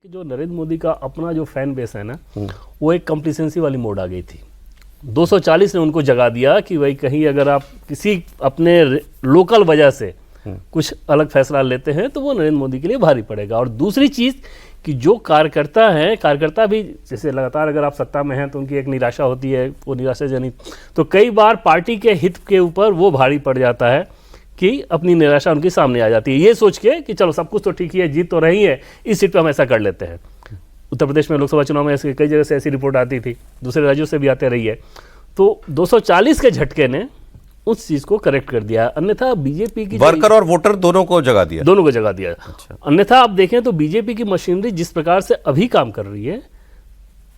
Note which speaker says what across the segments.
Speaker 1: कि जो नरेंद्र मोदी का अपना जो फैन बेस है ना, वो एक कंप्लीसेंसी वाली मोड आ गई थी। 240 ने उनको जगा दिया कि भाई कहीं अगर आप किसी अपने लोकल वजह से कुछ अलग फैसला लेते हैं तो वो नरेंद्र मोदी के लिए भारी पड़ेगा। और दूसरी चीज़ कि जो कार्यकर्ता भी जैसे लगातार अगर आप सत्ता में हैं तो उनकी एक निराशा होती है, वो निराशाजनित, तो कई बार पार्टी के हित के ऊपर वो भारी पड़ जाता है कि अपनी निराशा उनके सामने आ जाती है, ये सोच के कि चलो सब कुछ तो ठीक ही है, जीत तो रही है, इस सीट पे हम ऐसा कर लेते हैं। उत्तर प्रदेश में लोकसभा चुनाव में ऐसे कई जगह से ऐसी रिपोर्ट आती थी, दूसरे राज्यों से भी आते रही है। तो 240 के झटके ने उस चीज को करेक्ट कर दिया। अन्यथा बीजेपी की
Speaker 2: वर्कर और वोटर दोनों को जगा दिया।
Speaker 1: अच्छा। अन्यथा आप देखें तो बीजेपी की मशीनरी जिस प्रकार से अभी काम कर रही है,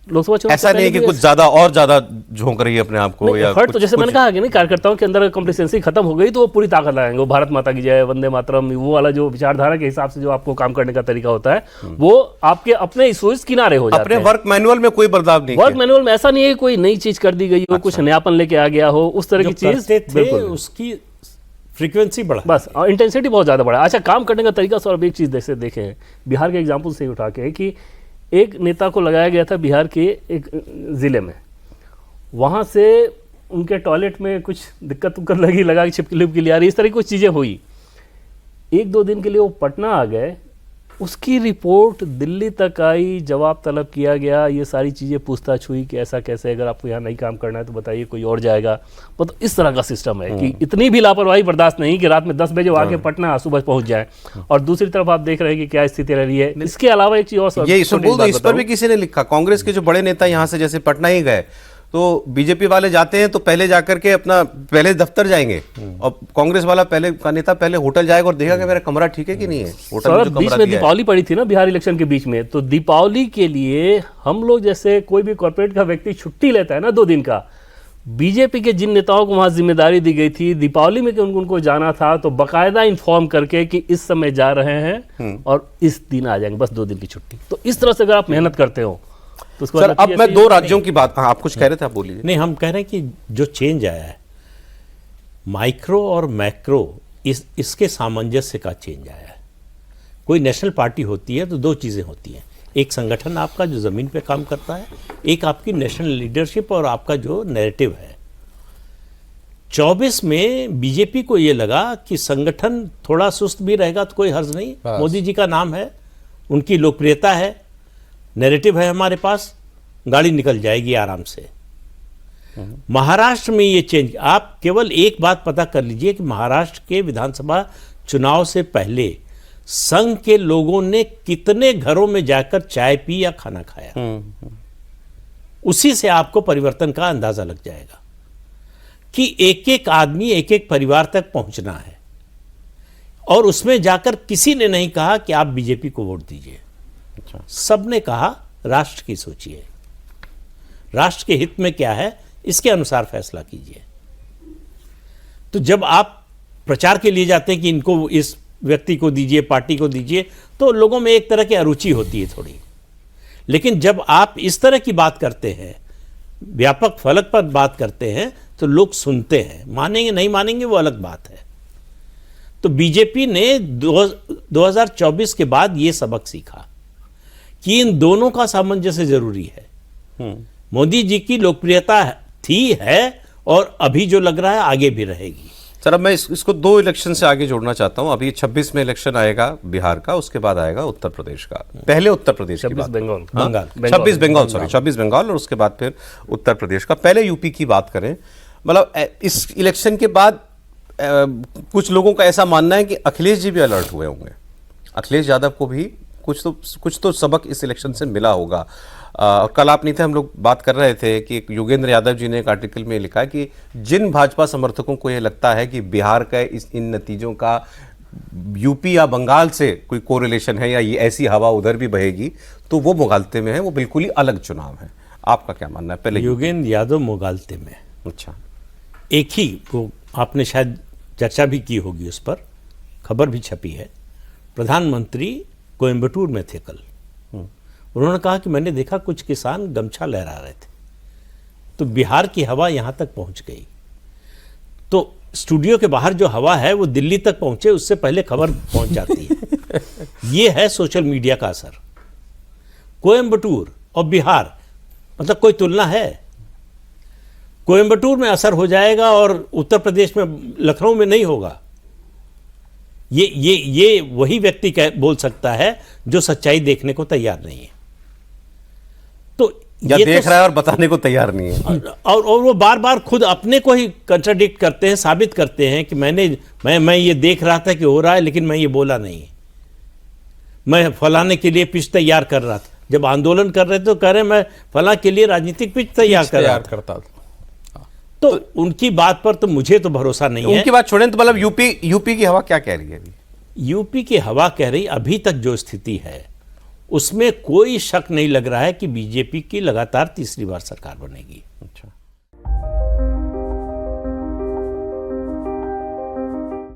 Speaker 1: लोकसभा चुनाव
Speaker 2: ऐसा नहीं है कि कुछ ज्यादा झोंक रही है अपने आप को, या
Speaker 1: तो जैसे मैंने कहा कि नहीं, कार्यकर्ताओं के अंदर कंप्लीसेंसी खत्म हो गई तो वो पूरी ताकत लगाएंगे, वो भारत माता की जय, वंदे मातरम, वो वाला जो विचारधारा के हिसाब से जो आपको काम करने का तरीका होता है, वो आपके अपने इश्यूज किनारे हो जाते हैं।
Speaker 2: अपने वर्क मैनुअल में कोई बदलाव नहीं,
Speaker 1: वर्क मैनुअल में ऐसा नहीं है कोई नई चीज कर दी गई हो, कुछ नयापन लेके आ गया हो, उस तरह की चीज
Speaker 3: उसकी फ्रीक्वेंसी बढ़ा,
Speaker 1: बस इंटेंसिटी बहुत ज्यादा बढ़ा। अच्छा, काम करने का तरीका सर, अब एक चीज जैसे देखें बिहार के एग्जाम्पल से उठा के कि एक नेता को लगाया गया था बिहार के एक ज़िले में, वहाँ से उनके टॉयलेट में कुछ दिक्कत लगा कि छिपकली ली आ रही, इस तरह की कुछ चीज़ें हुई। एक दो दिन के लिए वो पटना आ गए, उसकी रिपोर्ट दिल्ली तक आई, जवाब तलब किया गया, ये सारी चीज़ें पूछताछ हुई कि ऐसा कैसे, अगर आपको यहाँ नहीं काम करना है तो बताइए कोई और जाएगा। मतलब इस तरह का सिस्टम है कि इतनी भी लापरवाही बर्दाश्त नहीं कि रात में 10 बजे आके पटना सुबह पहुंच जाए। और दूसरी तरफ आप देख रहे हैं कि क्या स्थिति रह रही है। इसके अलावा एक चीज़ और,
Speaker 2: ये इस पर भी किसी ने लिखा, कांग्रेस के जो बड़े नेता यहाँ से जैसे पटना ही गए तो बीजेपी वाले जाते हैं तो पहले जाकर के अपना पहले दफ्तर जाएंगे, और कांग्रेस वाला नेता पहले होटल जाएगा और देखा कि मेरा कमरा ठीक है कि नहीं है। होटल में
Speaker 1: बीच में दीपावली पड़ी थी ना बिहार इलेक्शन के बीच में, तो दीपावली के लिए हम लोग जैसे कोई भी कॉर्पोरेट का व्यक्ति छुट्टी लेता है ना 2 दिन का, बीजेपी के जिन नेताओं को वहां जिम्मेदारी दी गई थी दीपावली में कि उनको जाना था, तो बाकायदा इन्फॉर्म करके कि इस समय जा रहे हैं और इस दिन आ जाएंगे, बस 2 दिन की छुट्टी। तो इस तरह से अगर आप मेहनत करते हो तो
Speaker 2: सर, अब मैं 2 राज्यों की बात, आप कुछ कह रहे थे, आप बोलिए।
Speaker 3: नहीं, हम कह रहे हैं कि जो चेंज आया है माइक्रो और मैक्रो, इसके सामंजस्य का चेंज आया है। कोई नेशनल पार्टी होती है तो 2 चीजें होती हैं, एक संगठन आपका जो जमीन पे काम करता है, एक आपकी नेशनल लीडरशिप और आपका जो नैरेटिव है। 24 में बीजेपी को ये लगा कि संगठन थोड़ा सुस्त भी रहेगा तो कोई हर्ज नहीं, मोदी जी का नाम है, उनकी लोकप्रियता है, नैरेटिव है हमारे पास, गाड़ी निकल जाएगी आराम से। महाराष्ट्र में ये चेंज, आप केवल एक बात पता कर लीजिए कि महाराष्ट्र के विधानसभा चुनाव से पहले संघ के लोगों ने कितने घरों में जाकर चाय पी या खाना खाया, उसी से आपको परिवर्तन का अंदाजा लग जाएगा कि एक एक आदमी, एक एक परिवार तक पहुंचना है। और उसमें जाकर किसी ने नहीं कहा कि आप बीजेपी को वोट दीजिए, सबने कहा राष्ट्र की सोचिए, राष्ट्र के हित में क्या है इसके अनुसार फैसला कीजिए। तो जब आप प्रचार के लिए जाते हैं कि इनको, इस व्यक्ति को दीजिए, पार्टी को दीजिए, तो लोगों में एक तरह की अरुचि होती है थोड़ी। लेकिन जब आप इस तरह की बात करते हैं, व्यापक फलक पर बात करते हैं, तो लोग सुनते हैं, मानेंगे नहीं मानेंगे वो अलग बात है। तो बीजेपी ने 2024 के बाद ये सबक सीखा कि इन दोनों का सामंजस्य जरूरी है। मोदी जी की लोकप्रियता है और अभी जो लग रहा है आगे भी रहेगी।
Speaker 2: सर, अब मैं इसको 2 इलेक्शन से आगे जोड़ना चाहता हूं। अभी 26 में इलेक्शन आएगा बिहार का, उसके बाद आएगा उत्तर प्रदेश का। पहले उत्तर प्रदेश की बात, 26 बंगाल और उसके बाद फिर उत्तर प्रदेश का। पहले यूपी की बात करें, मतलब इस इलेक्शन के बाद कुछ लोगों का ऐसा मानना है कि अखिलेश जी भी अलर्ट हुए होंगे, अखिलेश यादव को भी कुछ तो सबक इस इलेक्शन से मिला होगा। और कल आप नहीं थे, हम लोग बात कर रहे थे कि योगेंद्र यादव जी ने एक आर्टिकल में लिखा कि जिन भाजपा समर्थकों को ये लगता है कि बिहार का इन नतीजों का यूपी या बंगाल से कोई कोरिलेशन है या ये ऐसी हवा उधर भी बहेगी, तो वो मुगालते में है, वो बिल्कुल ही अलग चुनाव है। आपका क्या मानना है? पहले
Speaker 3: योगेंद्र यादव मुगालते में,
Speaker 2: अच्छा,
Speaker 3: एक ही को आपने शायद चर्चा भी की होगी, उस पर खबर भी छपी है। प्रधानमंत्री कोयम्बटूर में थे कल, उन्होंने कहा कि मैंने देखा कुछ किसान गमछा लहरा रहे थे, तो बिहार की हवा यहां तक पहुंच गई। तो स्टूडियो के बाहर जो हवा है वो दिल्ली तक पहुंचे उससे पहले खबर पहुंच जाती है। ये है सोशल मीडिया का असर। कोयंबटूर और बिहार, मतलब कोई तुलना है? कोयंबटूर में असर हो जाएगा और उत्तर प्रदेश में, लखनऊ में नहीं होगा। ये वही व्यक्ति बोल सकता है जो सच्चाई देखने को तैयार नहीं है। तो
Speaker 2: या देख रहा है और बताने को तैयार नहीं है,
Speaker 3: और वो बार बार खुद अपने को ही कंट्राडिक्ट करते हैं, साबित करते हैं कि मैं ये देख रहा था कि हो रहा है, लेकिन मैं ये बोला नहीं, मैं फलाने के लिए पिच तैयार कर रहा था। जब आंदोलन कर रहे थे तो कह रहे मैं फला के लिए राजनीतिक पिच तैयार करता था। तो उनकी बात पर तो मुझे तो भरोसा नहीं है।
Speaker 2: उनकी बात छोड़ें, तो मतलब यूपी की हवा क्या कह रही है अभी?
Speaker 3: यूपी की हवा कह रही, अभी तक जो स्थिति है उसमें कोई शक नहीं लग रहा है कि बीजेपी की लगातार तीसरी बार सरकार बनेगी।
Speaker 2: अच्छा।